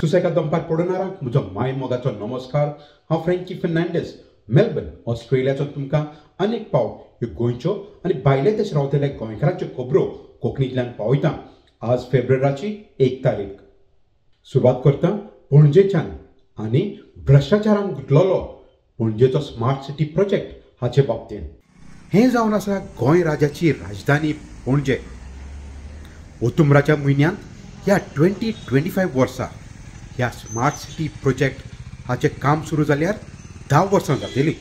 सुसेगाद दंपार पडोवणारांक म्हजो माय मोगाचो नमस्कार। हांव फ्रँकी फर्नांडीस मेलबर्न ऑस्ट्रेलियाचो तुमकां अनेक पावट ह्यो गोंयच्यो आनी भायले देश रावतले गोंयकारांच्यो खबरो कोंकणींतल्यान पावयता। आज फेब्रुवारीची 1 तारीख। सुरवात करता पणजेच्यान आनी भ्रश्टाचारान गुंतलोलो पणजेचो स्मार्ट सिटी प्रोजेक्ट हाचे बाबतींत। हें जावन आसा गोंय राज्याची राजधानी पणजे। ऑक्टोबराच्या म्हयन्यांत ह्या 2025 वर्सा ह्या स्मार्ट सिटी प्रोजेक्ट हाचें काम सुरू जाल्यार 10 वर्सां जातलीं।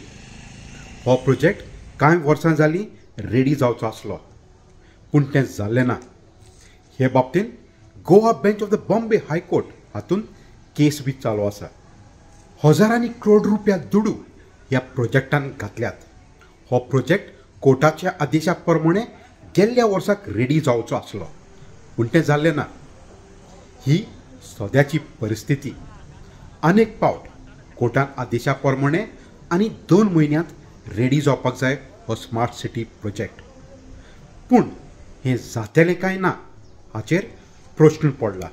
हो प्रोजेक्ट कांय वर्सां जालीं रेडी जावचो आसलो, पूण तें जाल्लें ना। हे बाबतींत Goa bench of the Bombay high court हातूंत केस बी चालू आसा। हजारांनी करोड रुपया दुडू ह्या प्रोजेक्टान घातल्यात। हो प्रोजेक्ट कोर्टाच्या आदेशा प्रमाणे गेल्ल्या वर्साक रेडी जावचो आसलो, पूण तें जाल्लें ना। ही सद्याची परिस्थिती। अनेक पावट कोर्टान आदेशा प्रमाणे आनी 2 म्हयन्यांत रेडी जावपाक जाय हो स्मार्ट सिटी प्रोजेक्ट, पूण हें जातलें काय ना हाचेर प्रश्न पडला।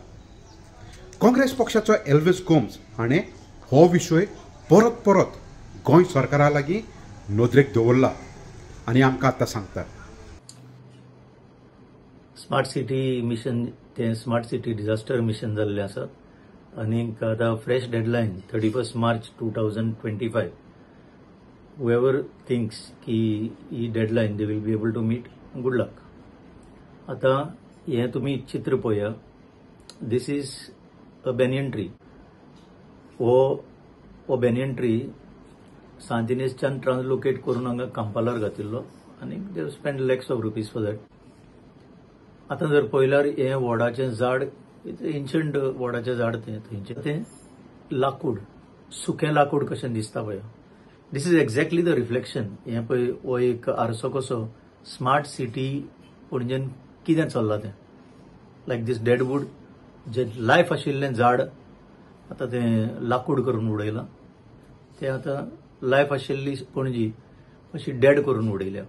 काँग्रेस पक्षाचो एल्विस गोम्स हाणें हो विशय परत परत गोंय सरकारा लागीं नदरेक दवरला आनी आमकां आतां सांगता। स्मार्ट सिटी मिशन ते स्मार्ट सिटी डिजास्टर मिशन जाल्लें आसा आनी आतां fresh deadline 31 March 2025। However thinks की ही deadline they will be able to meet, good luck. आतां हें तुमी चित्र पळया, this is a banyan tree. हो बेनियन ट्री सांतिनेजच्यान ट्रान्सलोकेट करून हांगा कांपालार घातिल्लो आनी they spend lakhs of rupees for that. आतां जर पळयल्यार हें वडाचें झाड, एन्शंट वडाचें झाड तें लाकूड, सुकें लाकूड कशें दिसता पळय। दिस इज एक्झॅक्टली द रिफ्लेक्शन। हें पळय हो एक आरसो कसो स्मार्ट सिटी पणजेन कितें चल्लां तें। लायक दीस डेडवूड, जें लायफ आशिल्लें झाड आतां तें लाकूड करून उडयलां। तें आतां लायफ आशिल्ली पणजी अशी डेड करून उडयल्या।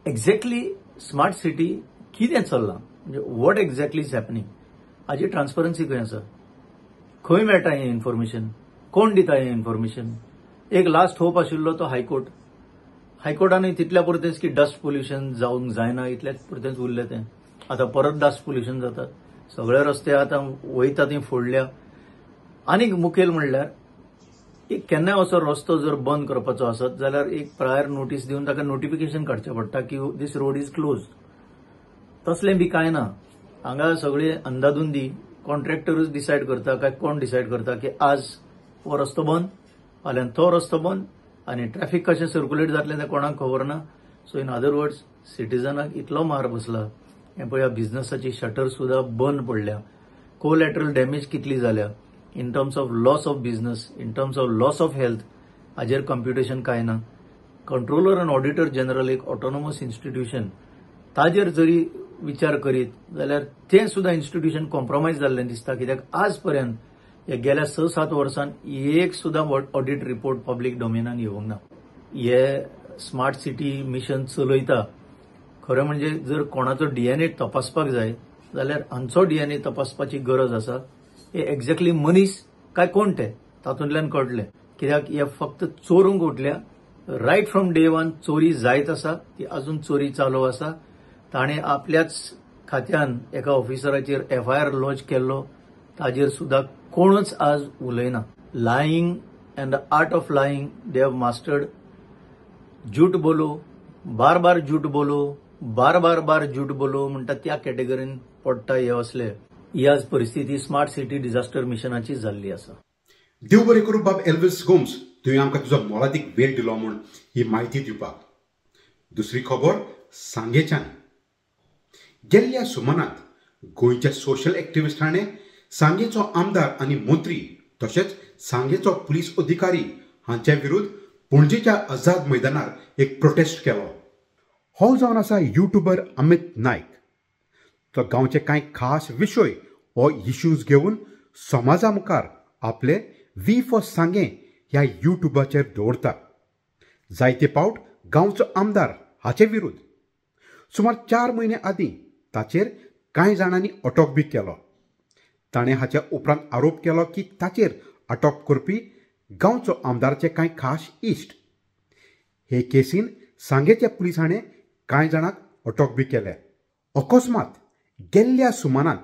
एक्झॅक्टली स्मार्ट सिटी कितें चल्लां, म्हणजे वॉट एक्झॅक्टली इज हॅपनिंग हाची ट्रान्सपरन्सी खंय आसा, खंय मेळटा हें इन्फॉर्मेशन, कोण दिता हें इन्फॉर्मेशन। एक लास्ट होप आशिल्लो तो हायकोर्ट। हायकोर्टानूय तितल्या पुरतेंच की डस्ट पोल्युशन जावंक जायना इतल्याच पुरतेंच उरलें तें। आतां परत डस्ट पोल्युशन जाता, सगळे रस्ते आतां वयता थंय फोडल्या। आनीक मुखेल म्हणल्यार एक केन्नाय असो रस्तो जर बंद करपाचो आसत जाल्यार एक प्रायर नोटीस दिवन ताका नोटिफिकेशन काडचें पडटा की दीस रोड इज क्लोज। तसलें बी कांय ना। हांगा सगळे अंदाधुंदी कॉन्ट्रॅक्टरूच डिसायड करता काय कोण डिसायड करता की आज हो रस्तो बंद, फाल्यां तो रस्तो बंद, आनी ट्रॅफिक कशें सर्क्युलेट जातलें तें कोणाक खबर ना। सो इन अदर वर्ड्स सिटीजनाक इतलो मार बसला। हें पळया, बिझनसाची शटर सुद्धा बंद पडल्या, कोलॅटरल डॅमेज कितली जाल्या in terms of loss of business, in terms of loss of health, हाजेर कम्प्युटेशन कांय ना। कंट्रोलर आनी ऑडिटर जनरल एक ऑटोनॉमस इन्स्टिट्यूशन, ताजेर जरी विचार करीत जाल्यार तें सुद्धा इन्स्टिट्यूशन कॉम्प्रोमायज जाल्लें दिसता। कित्याक आज पर्यंत हे गेल्या 6-7 वर्सांत एक सुद्धा ऑडिट रिपोर्ट पब्लीक डोमेनान येवंक ना। हे स्मार्ट सिटी मिशन चलयता खरें म्हणजे जर कोणाचो डीएनए तपासपाक जाय जाल्यार हांचो डीएनए तपासपाची गरज आसा। हे एक्झॅक्टली मनीस काय कोण ते तातूंतल्यान कळटलें। कित्याक हे फक्त चोरूंक उठल्या, रायट फ्रॉम डे वन चोरी जायत आसा, ती अजून चोरी चालू आसा। ताणें आपल्याच खात्यान एका ऑफिसराचेर FIR लॉन्च केल्लो, ताजेर सुद्धा कोणूच आज उलयना। Lying and the art of lying they have mastered. झूठ बोलो, बार बार झूठ बोलो, बार बार बार झूठ बोलो म्हणटा त्या कॅटेगरीन पडटा हे असले। ही आज परिस्थिती स्मार्ट सिटी डिजास्टर मिशनाची जाल्ली आसा। देव बरें करूं बाब एल्विस गोम्स, तुवें आमकां तुजो मोलादीक वेळ दिलो म्हूण ही म्हायती दिवपाक। दुसरी खबर सांगेच्यान। गेल्ल्या सुमनांत गोंयच्या सोशल एक्टिविस्ट हाणें सांगेचो आमदार आनी मंत्री तशेंच सांगेचो पुलीस अधिकारी हांचे विरुद्ध पणजेच्या आझाद मैदानार एक प्रोटेस्ट केलो। हो जावन आसा यूट्यूबर अमित नायक। तो गांवचे कांय खास विशय हो इश्यूज घेवन समाजा मुखार आपले वी फॉर सांगे ह्या यूट्यूबाचेर दवरता। जायते पावट गांवचो आमदार हाचे विरुद्ध सुमार 4 म्हयने आदीं ताचेर कांय जाणांनी अटक बी केलो। ताणें हाच्या उपरांत आरोप केलो की ताचेर अटक करपी गांवचो आमदाराचे कांय खास इश्ट. हे केसीन सांगेच्या पुलिसांनी कांय जाणांक अटक बी केल्या. अकस्मात गेल्ल्या सुमारांत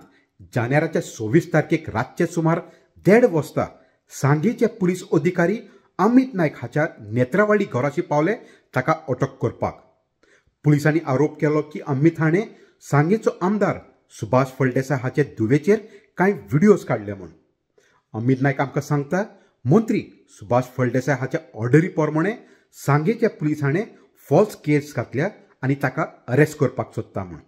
जानेराच्या 26 तारखेक रातचे सुमार 1:30 वाजता सांगेचे पुलीस अधिकारी अमित नायक हाच्या नेत्रावाडी घराशी पावले ताका अटक करपाक. पुलिसांनी आरोप केलो की अमित हाणें सांगेचो आमदार सुभाष फळदेसाय हाचे धुवेचेर कांय व्हिडिओज काडले म्हूण. अमित नायक आमकां सांगता मंत्री सुभाष फळदेसाय हाच्या ऑर्डरी प्रमाणे सांगेच्या पुलिसांनी फॉल्स केस घातल्या आनी ताका अरेस्ट करपाक सोदता म्हूण.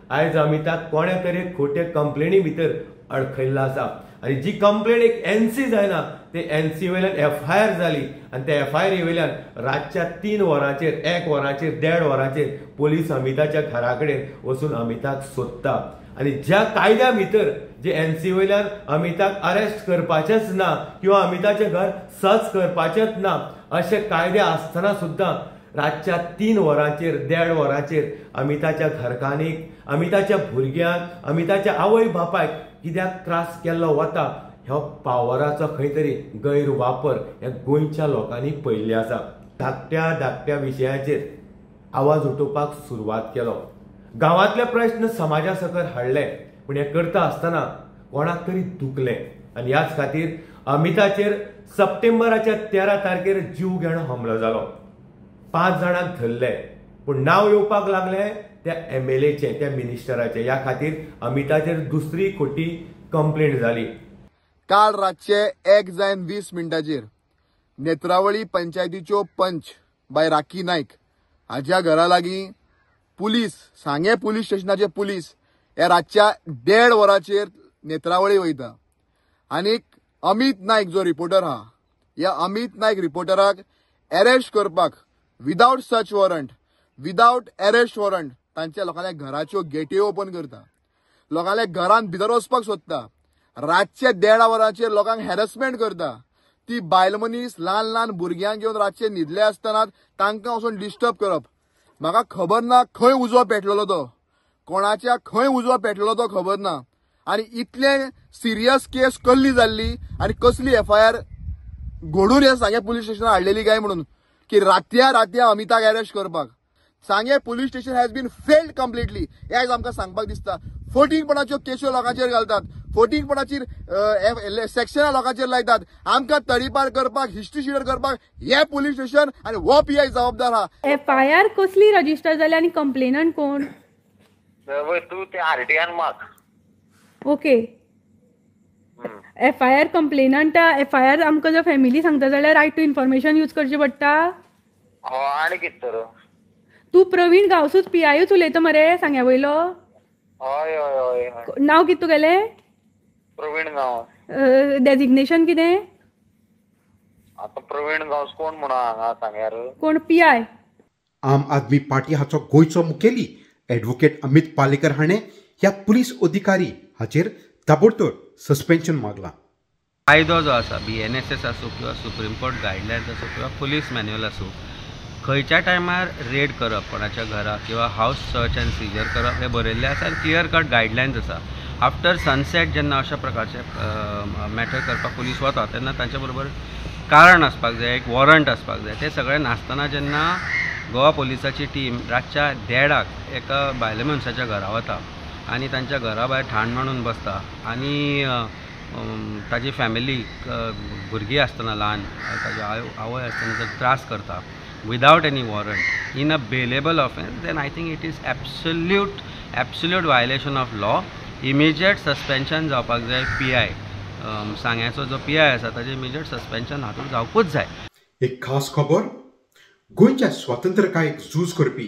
आयज अमिताक कोणे तरी खोटे कंप्लेनी भितर अडखळिल्लो आसा आनी जी कंप्लेन एक एनसी जायना ते एनसी वयल्यान एफआयआर जाली आनी त्या एफआयआर वयल्यान रातच्या 3 वरांचेर 1 वरांचेर 1:30 वरांचेर पोलीस अमिताच्या घरा कडेन वचून अमिताक सोदता. आनी ज्या कायद्या भितर जे एनसी वयल्यान अमिताक अरेस्ट करपाचेच ना किंवा अमिताचें घर सर्च करपाचेच ना अशे कायदे आसतना सुद्दां रातच्या 3 वरांचेर 1:30 वरांचेर अमिताच्या घरकान्नीक, अमिताच्या भुरग्यांक, अमिताच्या आवय बापायक कित्याक त्रास केल्लो वता ह्या पावराचो खंय तरी गैरवापर ह्या गोंयच्या लोकांनी पळयल्ले आसा. धाकट्या विशयाचेर आवाज उठोवपाक सुरवात केलो. गांवांतले प्रश्न समाजा सकयल हाडले पूण हे करता आसतना कोणाक तरी दुखले आनी ह्याच खातीर अमिताचेर सप्टेंबराच्या 13 तारखेर जीव घेणो हमलो जालो. 5 जाणांक धरले पूण नांव येवपाक लागले त्या एमएलएचे, त्या मिनिस्टराचे. ह्या खातीर अमिताचेर दुसरी खोटी कंप्लेंट जाली. काल रातचे 1:20 नेत्रावळी पंचायतीच्यो पंच बाय राखी नायक हाच्या घरा लागीं पुलीस, सांगे पुलीस स्टेशनाचे पुलीस हे रातच्या 1:30 वरांचेर नेत्रावळी वयता आनी अमित नायक जो रिपोर्टर आहा ह्या अमित नायक रिपोर्टराक अरेस्ट करपाक without search warrant, without arrest warrant तांच्या लोकांच्या घराच्यो गेटी ओपन करता, लोकांच्या घरांत भितर वचपाक सोदता, रातचे 1:30 वरांचेर लोकांक हॅरसमेंट करता. ती बायल मनीस ल्हान भुरग्यांक घेवन रातचे न्हिदले आसतना तांकां वचून डिस्टर्ब करप. म्हाका खबर ना खंय उजो पेटलेलो तो, कोणाच्या खंय उजो पेटलेलो तो खबर ना. आनी इतले सिरियस केस कसली जाल्ली आनी कसली एफआयआर घडून हे सांगे पुलीस स्टेशन हाडलेली काय म्हणून की रातच्या अमिताक अरेस्ट करपाक. सांगे police station has been failed completely हे आयज आमकां सांगपाक दिसता. 14पणाच्यो केश्यो लोकांचेर घालतात, 14पणाचेर सेक्शनां लोकांचेर लायतात. आमकां तडीपार करपाक, हिस्ट्री शिडर करपाक हे पुलीस स्टेशन आनी हो पीआय जबाबदार आहा. एफआयआर कसली रजिस्टर जाली आनी कंप्लेनंट कोण? तू ते आरटीआन माग. ओके. एफआयआर कंप्लेनंट एफआयआर आमकां जर फॅमिली सांगता जाल्यार रायट टू इन्फॉर्मेशन यूज करची पडटा. आनी कितें तर तू प्रवीण गांवसूच पीआयूच उलयता मरे सांग्या वयलो? हय हय हय. नांव कितें तुगेलें? प्रवीण गांव. डेजिग्नेशन कितें? आतां प्रवीण गांव कोण म्हणून हांगा सांग्यार कोण पीआय? आम आदमी पार्टी हाचो गोंयचो मुखेली एडवोकेट अमित पालेकर हाणें ह्या पुलीस अधिकारी हाचेर ताबडतोब सस्पेन्शन मागला. कायदो जो आसा BNSS आसूं किंवा सुप्रीम कोर्ट गायडलायन्स आसूं किंवा पुलीस मॅन्युअल आसूं खंयच्या टायमार रेड करप कोणाच्या घरा किंवा हावस सर्च एंड सिजर करप हे बरयल्लें आसा आनी क्लियर कट गायडलायन्स आसा. आफ्टर सनसेट जेन्ना अशा प्रकारचे मॅटर करपाक पुलीस वता तेन्ना तांचे बरोबर कारण आसपाक जाय, एक वॉरंट आसपाक जाय. ते सगळें नासतना जेन्ना गोवा पुलिसाची टीम रातच्या 1:30 एका बायले मनशाच्या घरा वता आनी तांच्या घरा भायर ठाण मांडून बसता आनी ताजी फॅमिली भुरगीं आसतना ल्हान ताजी आवय आसतना ताका त्रास करता without any warrant in a bailable offence, then I think it is absolute violation of law. Immediate suspension जावपाक जाय. पीआय सांग्याचो जो पीआय आसा ताजें इमिजिएट सस्पेन्शन हातूंत जावपूच जाय. एक खास खबर, गोंयच्या स्वातंत्र्यकायेक झूज करपी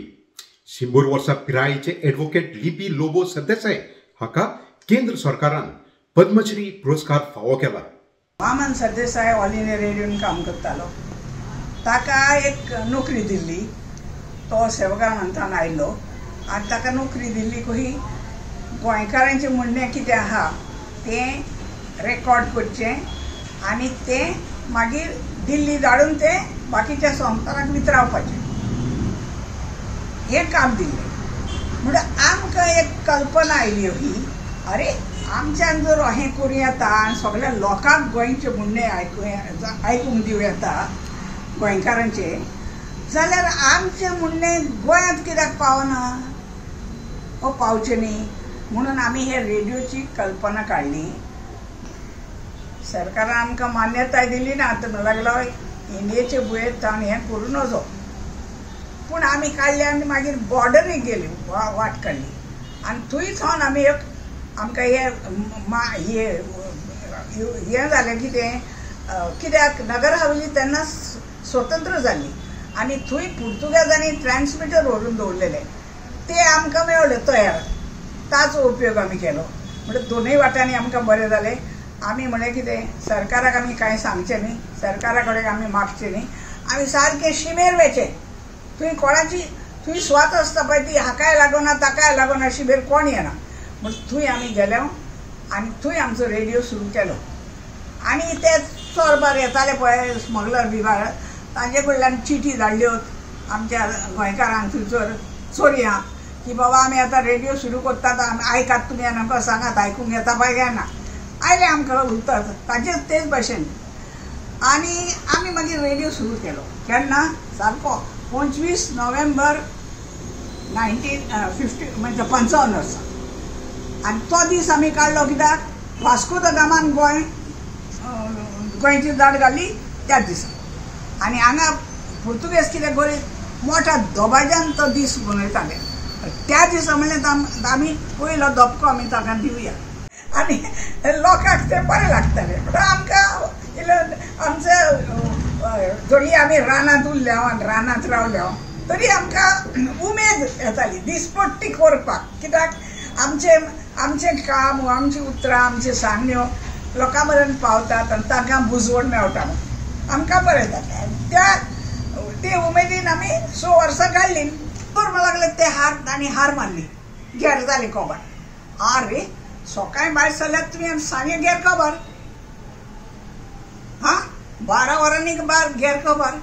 100 वर्सां पिरायेचे एडवोकेट लिपी लोबो सरदेसाय हाका केंद्र सरकारान पद्मश्री पुरस्कार फावो केला. वामन सरदेसाय ऑल इंडिया रेडिओन काम करतालो. ताका एक नोकरी दिल्ली, तो सेवकानंतान आयलो आनी ताका नोकरी दिल्ली कही गोंयकारांचें म्हणणें कितें आहा तें रेकॉर्ड करचें आनी तें मागीर दिल्ली धाडून तें बाकीच्या संस्थांक वितरावपाचें हें काम दिल्लें. म्हणून आमकां एक कल्पना आयली ही अरे आमच्यान जर अहें करूं येता आनी सगळ्या लोकांक गोंयचे म्हणणे आयकूंक दिवं येता गोंयकारांचे, जाल्यार आमचे म्हणणे गोंयांत कित्याक पावना हो पावचे न्ही. म्हणून आमी हे रेडिओची कल्पना काडली. सरकारान आमकां मान्यताय दिली ना, आता लागलो इंडियेचे बुयेर जावन हें करूं नजो. पूण आमी काडले आनी मागीर बॉर्डरीक गेली, वाट काडली आनी थंय सावन आमी एक आमकां हें जालें कितें, कित्याक नगर हवेली तेन्ना स्वतंत्र जाली आनी थंय पुर्तुगेजांनी ट्रान्समिटर व्हरून दवरलेले, ते आमकां मेळ्ळे तयार. ताचो उपयोग आमी केलो. म्हणजे दोनूय वाटांनी आमकां बरें जालें. आमी म्हळें कितें, सरकाराक आमी कांय सांगचें न्ही, सरकारा कडेन आमी मागचें न्ही, आमी सारके शिमेर वेचे. थंय कोणाची थंय स्वात आसता पळय ती हाकाय लागना ताकाय लागना शिमेर कोण येना. म्हण थंय आमी गेले आनी थंय आमचो रेडिओ सुरू केलो. आनी ते चोरबार येताले पळय स्मगलर बिबार, तांचे कडल्यान चिठी धाडल्यो आमच्या गोंयकारांक थंयसर चोरया की बाबा आमी आतां रेडिओ सुरू करतात, आयकात तुमी आनी आमकां सांगात, आयकूंक येता पळय काय ना. आयले आमकां उरतात ताचेच तेच भशेन. आनी आमी मागीर रेडिओ सुरू केलो. केन्ना सारको 25 नोव्हेंबर 1950 म्हणजे 55 वर्सा. आनी तो दीस आमी काडलो कित्याक वास्को द गामान गोंयची दाट घाली त्याच दिसा. आनी हांगा पुर्तुगेज कितें करीत मोठ्या दबाज्यान तो दीस मनयताले. त्या दिसा म्हणल्यार आमी पयलो दपको आमी ताका दिवया आनी लोकांक ते बरें लागताले. आमकां आमचे जोडी आमी रानांत उरल्या आनी रानांत रावल्या तरी आमकां उमेद येताली दिसपट्टी करपाक. कित्याक आमचें काम, आमची उतरां, आमच्यो सांगण्यो लोकां पर्यंत पावतात आनी तांकां बुजवण मेळटा म्हणून आमकां बरें जाता. ते उमेदीन आमी 6 वर्सां काडली. तर म्हणूंक लागले ते हार मारली, घेर जाली कोबार. अरे सकाळीं भायर सरल्यार तुमी आनी सांजे घेर कोबार, 12 वरांनी घेर कोबार.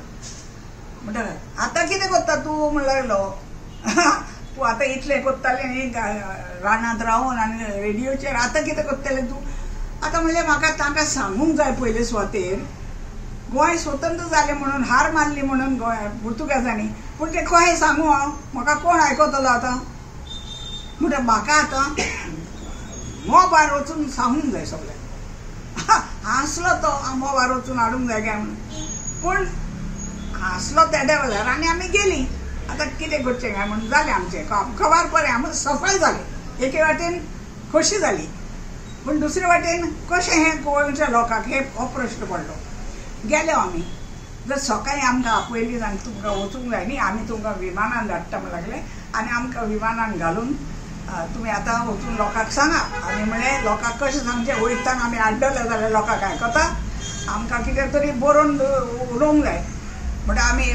म्हणटकच आतां कितें करता तूं म्हणूंक लागलो. तूं आतां इतलें करतालें न्ही रानांत रावून आनी रेडिओचेर, आतां कितें करतलें तूं. आतां म्हणलें म्हाका तांकां सांगूंक जाय पयले सुवातेर गोंय स्वतंत्र जालें म्हणून, हार मारली म्हणून गोंय पुर्तुगेजांनी. पूण तें कशें सांगू हांव, म्हाका कोण आयकतलो आतां. म्हणटा म्हाका आतां मोबार वचून सांगूंक जाय सगळें. हांसलो तो मोबार वचून हाडूंक जाय काय म्हणून. पूण हांसलो तेद्या वेळार आनी आमी गेलीं. आतां कितें करचें काय म्हणून जालें आमचें खबर बरें आमी सफळ जालें. एके वाटेन खोशी जाली, पूण दुसरे वाटेन कशें हें गोंयच्या लोकांक हो प्रश्न पडलो. गेले आमी. जर सकाळीं आमकां आपयली आनी तुमकां वचूंक जाय न्ही, आमी तुमकां विमानान धाडटा म्हणून लागले आनी आमकां विमानान घालून तुमी आतां वचून लोकांक सांगा. आमी म्हणलें लोकांक कशें सांगचें, वयताना आमी हाडटले जाल्यार लोकांक आयकता, आमकां कितें तरी बरोवन उलोवंक जाय. म्हणटा आमी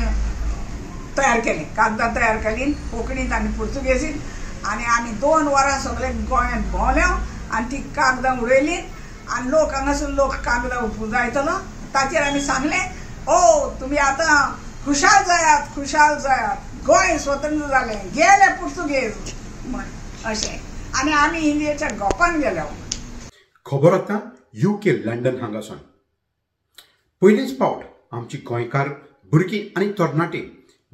तयार केली, कागदां तयार केली कोंकणींत आनी पुर्तुगेजींत. आनी आमी 2 वरां सगळे गोंयांत भोंवल्या आनी ती कागदां उडयलीं आनी लोक हांगासर लोक कागदां उपोवंक जायतलो. ताचेर आमी सांगलें, ओ तुमी आतां खुशाल जायात, खुशाल जायात, गोंय स्वतंत्र जालें, गेले पुर्तुगेज म्हण अशें. आनी आमी इंडियेच्या गोपान गेले. खबर आतां UK लंडन हांगासून. पयलेच फावट आमची गोंयकार भुरगीं आनी तरणाटे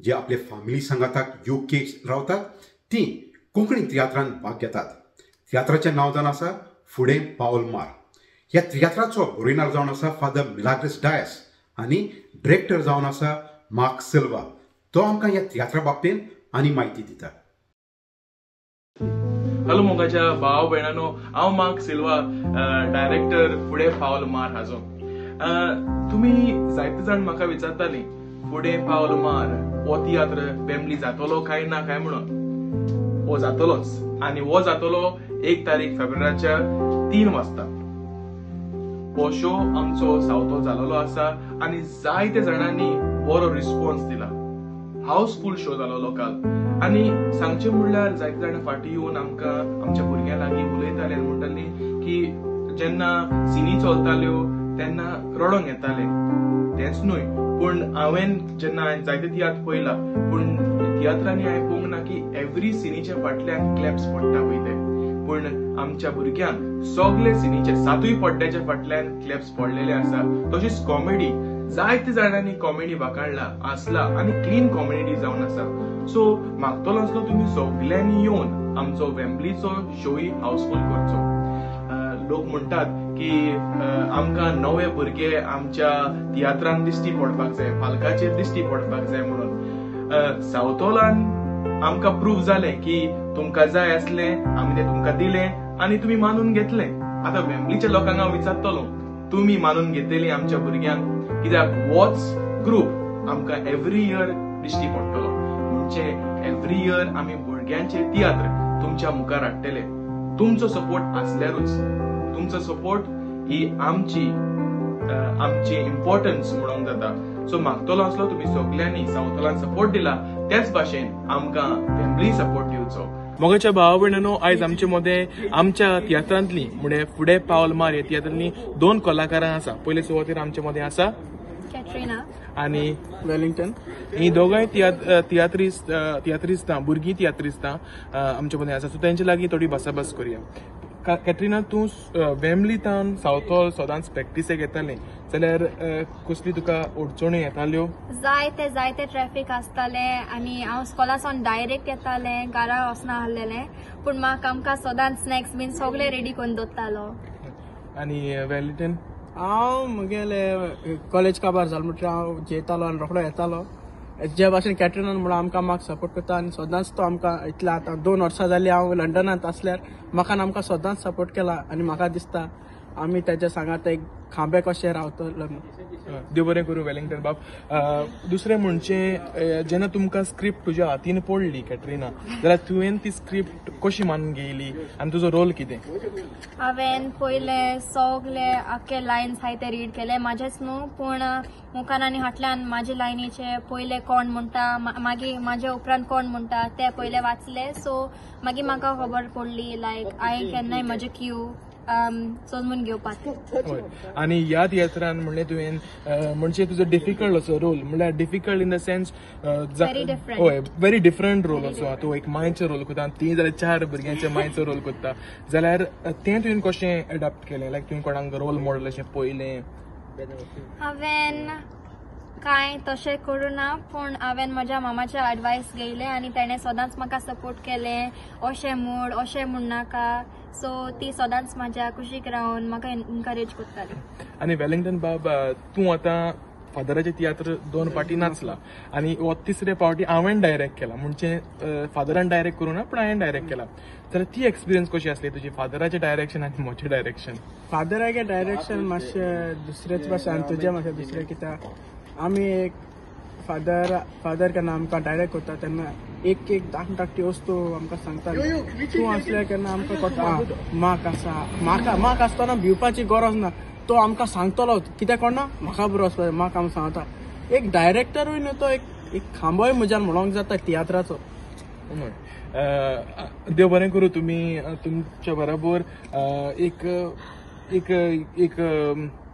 जे आपले फॅमिली सांगाताक UK रावतात ती कोंकणी तियात्रांत भाग घेतात. तियात्राचें नांव जावन आसा फुडें पावल मार. ह्या तियात्राचो बरोयनार जावन आसा फादर मिलाग्रेस डायस आनी डिरेक्टर जावन आसा मार्क सिल्वा. तो आमकां ह्या तियात्रा बाबतींत आनी म्हायती दिता. हॅलो मोगाच्या भाव भयणांनो, हांव मार्क सिल्वा, डायरेक्टर फुडें पावल मार हाजो. तुमी जायते जाण म्हाका विचारतालीं फुडें पावल मार हो तियात्र फॅमिली जातलो काय ना काय म्हणून. हो जातलोच आनी हो जातलो 1 तारीख फेब्रुवारीच्या 3 वाजता. हो शो आमचो सावतो जालोलो आसा आनी जायते जाणांनी बरो रिस्पॉन्स दिला. हाऊसफुल शो जालोलो काल. आनी सांगचें म्हणल्यार जायते जाण फाटीं येवन आमकां आमच्या भुरग्यां लागीं उलयताले आनी म्हणटालीं की जेन्ना सिनी चलताल्यो तेन्ना रडोंक येतालें. तेंच न्हय, पूण हांवें जेन्ना जायते तियात्र पळयला, पूण तियात्रांनी हांवें पळोवंक ना की एवरी सिनीच्या फाटल्यान क्लॅप्स पडटा पळय पूण आमच्या भुरग्यांक सगळे सिनीचे 7य पड्ड्याच्या फाटल्यान क्लॅप्स पडलेले आसा. तशीच कॉमेडी जायते जाणांनी कॉमेडी वाकाडला आसला आनी क्लीन कॉमेडी जावन आसा. सो मागतलो आसलो तुमी सगळ्यांनी येवन आमचो वेम्बलीचो शोय हाऊसफुल करचो. लोक म्हणटात की आमकां नवे भुरगे आमच्या तियात्रान दिश्टी पडपाक जाय, पालकाचेर दिश्टी पडपाक जाय म्हणून. साऊथ हॉलान आमकां प्रूव्ह जालें की तुमकां जाय आसलें, आमी तें तुमकां दिलें आनी तुमी मानून घेतलें. आतां वेम्बलीच्या लोकांक हांव विचारतलो, तुमी मानून घेतलेली आमच्या भुरग्यांक, कित्याक होच ग्रुप आमकां एव्हरी इयर दिश्टी पडटलो. म्हणजे एव्हरी इयर आमी भुरग्यांचे तियात्र तुमच्या मुखार हाडटले. तुमचो सपोर्ट आसल्यारूच, तुमचो सपोर्ट ही आमची इम्पॉर्टन्स म्हणूंक जाता. सो मागतलो आसलो तुमी सगळ्यांनी साऊथ हॉलान सपोर्ट दिला, त्याच भाशेन आमकां वेम्बली सपोर्ट दिवचो. मोगाच्या भावा भयणांनो, आयज आमचे मदें आमच्या तियात्रांतली म्हणजे फुडें पावल मार ह्या तियात्रांतली 2 कलाकारां आसा. पयले सुवातेर आमचे मदें आसा कॅटरिना आनी वेलिंग्टन. ही दोगांय तियात्रिस्तां, भुरगीं तियात्रिस्तां आमचे मदें आसा. सो तेंचे लागीं थोडी भासाभास करुया. कॅटरिना, तूं वेम्बलींतल्यान साऊथ हॉल सदांच प्रॅक्टिसेक येतालें जाल्यार कसली तुका अडचणी येताल्यो? जायते ट्रॅफिक आसतालें आनी हांव स्कॉलासून डायरेक्ट येतालें, घरा वचना आहलेलें. पूण म्हाका आमकां सदांच स्नॅक्स बीन सगळे रेडी करून दवरतालो. आनी वेलिंग्टन? हांव म्हगेले कॉलेज काबार जालो म्हणटकीर हांव जेयतालो आनी रोखडो येतालो. जे भाशेन कॅटरिनान म्हणून आमकां म्हाका सपोर्ट करता आनी सदांच तो आमकां इतलें आतां 2 वर्सां जालीं हांव लंडनांत आसल्यार म्हाका आमकां सदांच सपोर्ट केला आनी म्हाका दिसता आमी तेच्या सांगात एक खांबे कशे रावतलो. देव बरें करूं वेलिंग्टन बाब. दुसरें म्हणजे जेन्ना तुमकां स्क्रिप्ट तुज्या हातीन पडली कॅटरिना, जाल्यार तुवें ती स्क्रिप्ट कशी मानून घेयली आनी तुजो रोल कितें? हांवें पयले सगळे आख्खे लायन्स हाय ते रीड केले, म्हाजेच न्हू पूण मुखार आनी फाटल्यान म्हाजे लायनीचे पयले कोण म्हणटा, मागीर म्हाज्या उपरांत कोण म्हणटा ते पयले वाचले. सो मागीर म्हाका खबर पडली लायक हांवें केन्नाय म्हजे क्यू समजून घेवपाक. आनी ह्या तियात्रान म्हणलें तुवें म्हणजे तुजो डिफिकल्ट असो रोल, म्हणल्यार difficult in the sense very different role असो. तूं एक मायेचो रोल करता, ती जाल्यार 4 भुरग्यांच्या मायेचो रोल करता, जाल्यार तें तुवें कशें एडॅप्ट केलें? लायक तुवें कोणाक रोल मॉडेल अशें पयलें? हांवें कांय तशें करूं ना, पूण हांवें म्हज्या मामाचे एडवायस घेयले आनी ताणें सदांच म्हाका सपोर्ट केलें, अशें म्हूण अशें म्हूण नाका. सो ती सदांच म्हाज्या कुशीक रावन म्हाका एनकरेज करताली. आनी वेलिंग्टन बाब, तूं आतां फादराचे तियात्र 2 फावटी नाचला आनी हो 3रे फावटी हांवें डायरेक्ट केला. म्हणजे फादरान डायरेक्ट करूं ना, पूण हांवें डायरेक्ट केला. जाल्यार ती एक्सपिरियन्स कशी आसली तुजी, फादराचें डायरेक्शन आनी म्हजें डायरेक्शन? फादराचें डायरेक्शन मातशें दुसरेच भाशेन आनी तुजें मातशें दुसरें, कित्याक आमी एक फादर केन्ना आमकां डायरेक्ट करता तेन्ना एक धाकटी वस्तू आमकां सांगता. तूं असल्या केन्ना आमकां कळटा माक आसा, माक आसतना भिवपाची गरज ना, तो आमकां सांगतलो कितें करना म्हाका बरो आसता म्हाका आमकां सांगता. एक डायरेक्टरूय न्हू, तो एक खांबोय म्हज्यान म्हणूंक जाता तियात्राचो. देव बरें करूं. तुमी तुमच्या बरोबर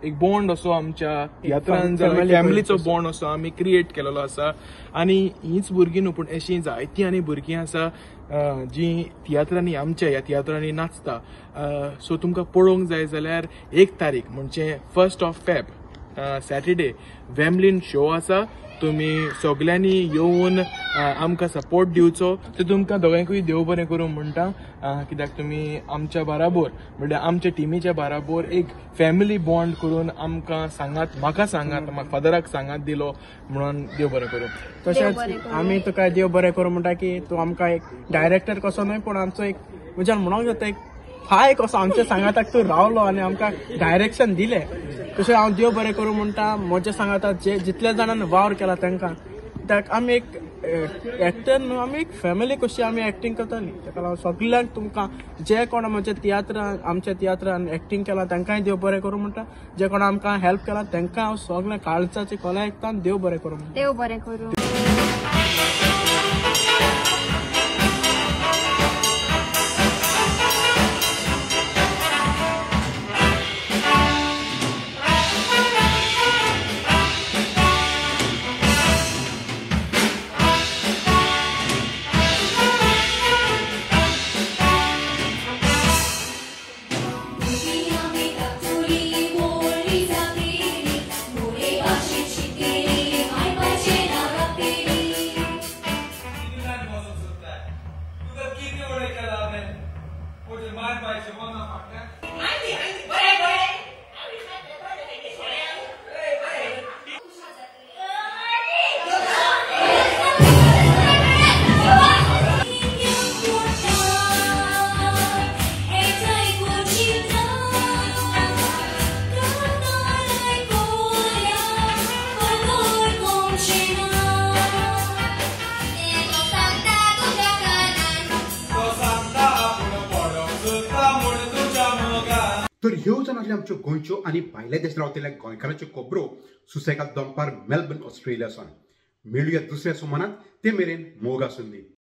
एक बॉन्ड असो आमच्या तियात्रान फॅमिलीचो बॉन्ड असो आमी क्रिएट केलेलो आसा. आनी हीच भुरगीं न्हू, पूण अशीं जायतीं आनी भुरगीं आसा जीं तियात्रांनी आमच्या ह्या तियात्रांनी नाचता. सो तुमकां पळोवंक जाय जाल्यार 1 तारीख म्हणजे 1 फेब्रुवारी सॅटर्डे वेम्बलीन शो आसा. तुमी सगळ्यांनी येवन आमकां सपोर्ट दिवचो. ते तुमकां दोगांयकूय देव बरें करूं म्हणटा, कित्याक तुमी आमच्या बाराबर म्हणजे आमच्या टिमीच्या बाराबर एक फॅमिली बॉन्ड करून आमकां सांगात, म्हाका सांगात, म्हाका फादराक सांगात दिलो म्हणून देव बरें करूं. तशेंच आमी तुका देव बरें करूं म्हणटा की तूं आमकां एक डायरेक्टर कसो न्हय, पूण आमचो एक म्हज्यान म्हणूंक जाता एक हाय कसो आमच्या सांगाताक तूं रावलो आनी आमकां डायरेक्शन दिलें. तशें हांव देव बरें करूं म्हणटा म्हज्या सांगाता जितल्या जाणांनी वावर केला तांकां. कित्याक आमी एक एक्टर न्हू, आमी एक फॅमिली कशी आमी एक्टींग करताली. ताका लागून सगळ्यांक तुमकां जे कोण म्हज्या तियात्रान आमच्या तियात्रान एक्टींग केला तांकांय देव बरें करूं म्हणटा. जे कोण आमकां हेल्प केला तांकां हांव सगळें काळजाची कला आयकतां देव बरें करूं. देव बरें करूं. तर ह्यो जावन आसल्यो आमच्यो गोंयच्यो आनी भायल्या देश रावतल्या गोंयकारांच्यो खबरो सुसेगाद दनपार मेलबर्न ऑस्ट्रेलियासान. मेळुया दुसऱ्या सुमानात. ते मेरेन मोग आसून दी.